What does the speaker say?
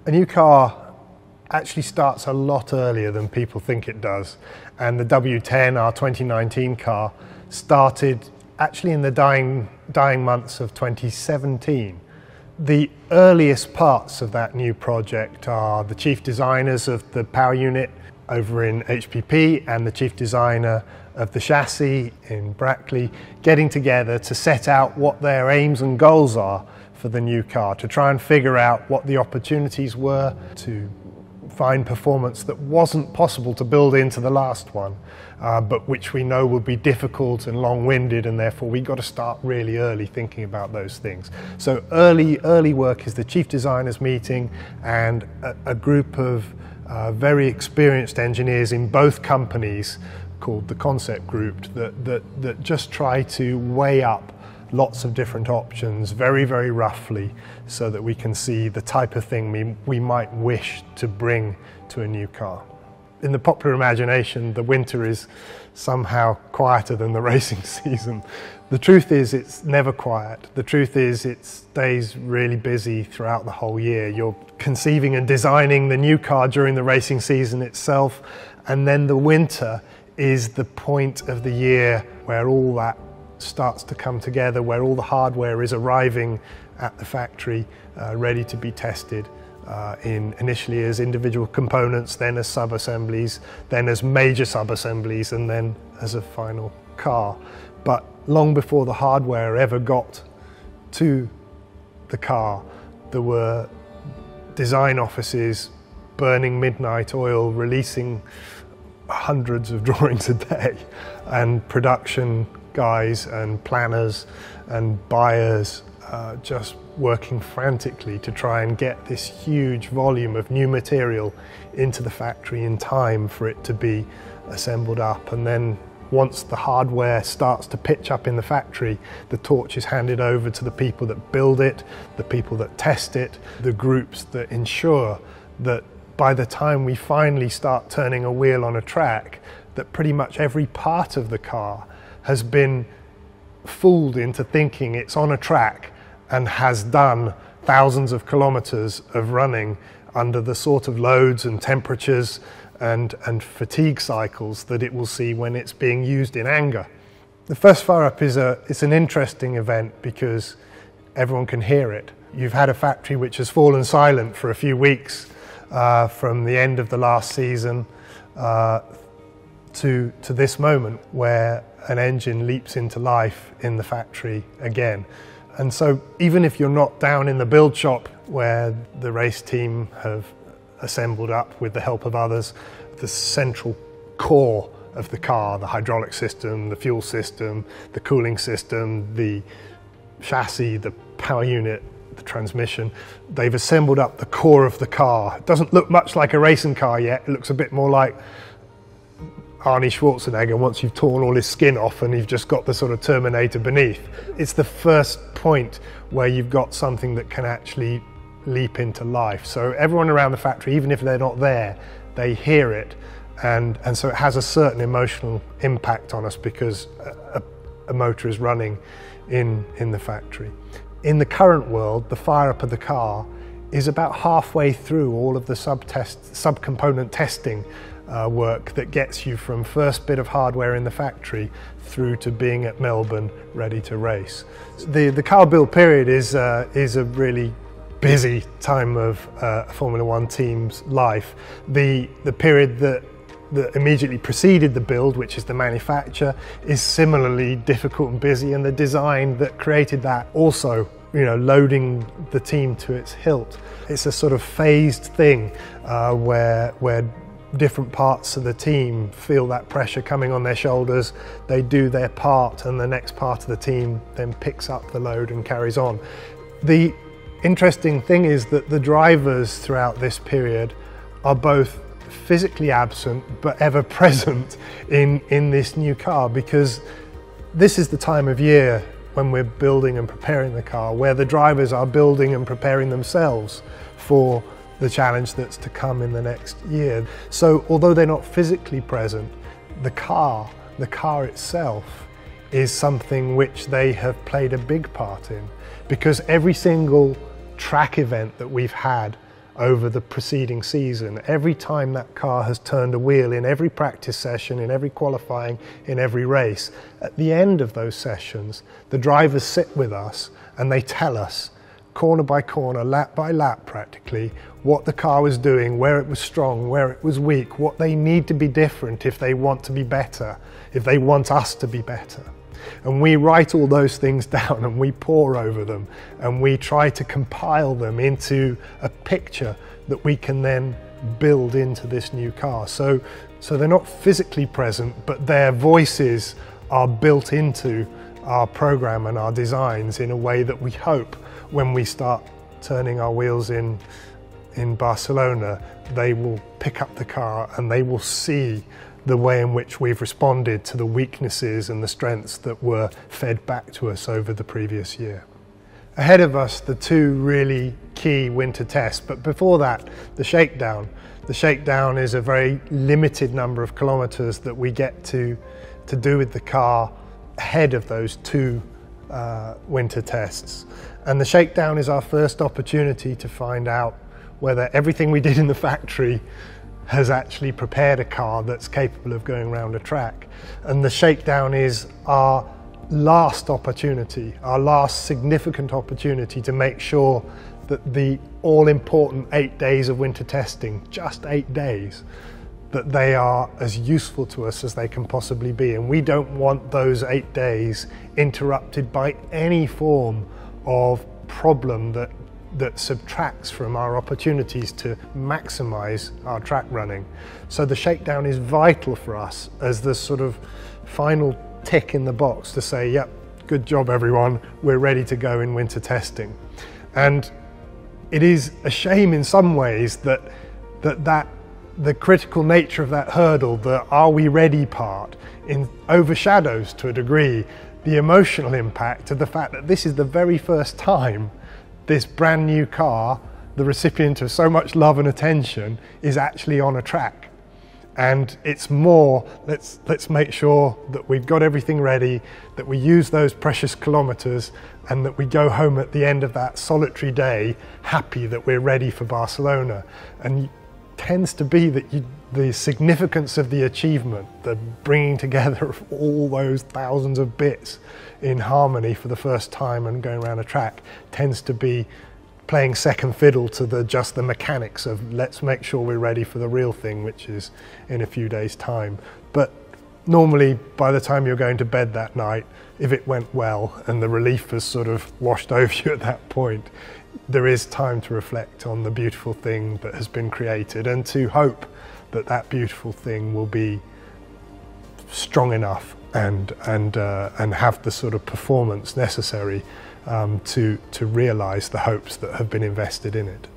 A new car actually starts a lot earlier than people think it does. And the W10, our 2019 car, started actually in the dying months of 2017. The earliest parts of that new project are the chief designers of the power unit over in HPP and the chief designer of the chassis in Brackley getting together to set out what their aims and goals are for the new car, to try and figure out what the opportunities were, to find performance that wasn't possible to build into the last one, but which we know would be difficult and long-winded, and therefore we got to start really early thinking about those things. So early work is the chief designers meeting and a group of very experienced engineers in both companies called the concept group that just try to weigh up lots of different options very, very roughly so that we can see the type of thing we might wish to bring to a new car. In the popular imagination, the winter is somehow quieter than the racing season. The truth is it's never quiet. The truth is it stays really busy throughout the whole year. You're conceiving and designing the new car during the racing season itself, and then the winter is the point of the year where all that starts to come together, where all the hardware is arriving at the factory, ready to be tested initially as individual components, then as sub-assemblies, then as major sub-assemblies, and then as a final car. But long before the hardware ever got to the car, there were design offices burning midnight oil, releasing hundreds of drawings a day, and production guys and planners and buyers just working frantically to try and get this huge volume of new material into the factory in time for it to be assembled up. And then once the hardware starts to pitch up in the factory, the torch is handed over to the people that build it, the people that test it, the groups that ensure that by the time we finally start turning a wheel on a track, that pretty much every part of the car has been fooled into thinking it's on a track and has done thousands of kilometers of running under the sort of loads and temperatures and fatigue cycles that it will see when it's being used in anger. The first fire up it's an interesting event because everyone can hear it. You've had a factory which has fallen silent for a few weeks from the end of the last season to this moment where an engine leaps into life in the factory again. And so even if you're not down in the build shop where the race team have assembled up with the help of others, the central core of the car, the hydraulic system, the fuel system, the cooling system, the chassis, the power unit, the transmission, they've assembled up the core of the car. It doesn't look much like a racing car yet. It looks a bit more like Arnie Schwarzenegger once you've torn all his skin off and you've just got the sort of Terminator beneath. It's the first point where you've got something that can actually leap into life. So everyone around the factory, even if they're not there, they hear it, and so it has a certain emotional impact on us because a motor is running in the factory. In the current world, the fire up of the car is about halfway through all of the sub-component testing work that gets you from first bit of hardware in the factory through to being at Melbourne ready to race. The car build period is a really busy time of a Formula One team's life. The period that immediately preceded the build, which is the manufacture, is similarly difficult and busy, and the design that created that also, loading the team to its hilt. It's a sort of phased thing where different parts of the team feel that pressure coming on their shoulders, they do their part, and the next part of the team then picks up the load and carries on. The interesting thing is that the drivers throughout this period are both physically absent but ever present in this new car, because this is the time of year when we're building and preparing the car where the drivers are building and preparing themselves for the challenge that's to come in the next year. So although they're not physically present, the car itself is something which they have played a big part in, because every single track event that we've had over the preceding season. Every time that car has turned a wheel, in every practice session, in every qualifying, in every race, at the end of those sessions, the drivers sit with us and they tell us, corner by corner, lap by lap practically, what the car was doing, where it was strong, where it was weak, what they need to be different if they want to be better, if they want us to be better. And we write all those things down and we pore over them and we try to compile them into a picture that we can then build into this new car. So they're not physically present, but their voices are built into our program and our designs in a way that we hope when we start turning our wheels in Barcelona, they will pick up the car and they will see the way in which we've responded to the weaknesses and the strengths that were fed back to us over the previous year. Ahead of us, the two really key winter tests, but before that, the shakedown. The shakedown is a very limited number of kilometers that we get to do with the car ahead of those two winter tests. And the shakedown is our first opportunity to find out whether everything we did in the factory has actually prepared a car that's capable of going around a track. And the shakedown is our last opportunity, our last significant opportunity to make sure that the all-important 8 days of winter testing, just 8 days, that they are as useful to us as they can possibly be. And we don't want those 8 days interrupted by any form of problem that subtracts from our opportunities to maximize our track running. So the shakedown is vital for us as the sort of final tick in the box to say, yep, good job everyone, we're ready to go in winter testing. And it is a shame in some ways that the critical nature of that hurdle, the are we ready part, overshadows to a degree the emotional impact of the fact that this is the very first time this brand new car, the recipient of so much love and attention, is actually on a track. And it's more, let's make sure that we've got everything ready, that we use those precious kilometers, and that we go home at the end of that solitary day happy that we're ready for Barcelona. And it tends to be that the significance of the achievement, the bringing together of all those thousands of bits in harmony for the first time and going around a track, tends to be playing second fiddle to just the mechanics of let's make sure we're ready for the real thing, which is in a few days' time. But normally by the time you're going to bed that night, if it went well and the relief has sort of washed over you at that point, there is time to reflect on the beautiful thing that has been created and to hope that that beautiful thing will be strong enough and have the sort of performance necessary to realise the hopes that have been invested in it.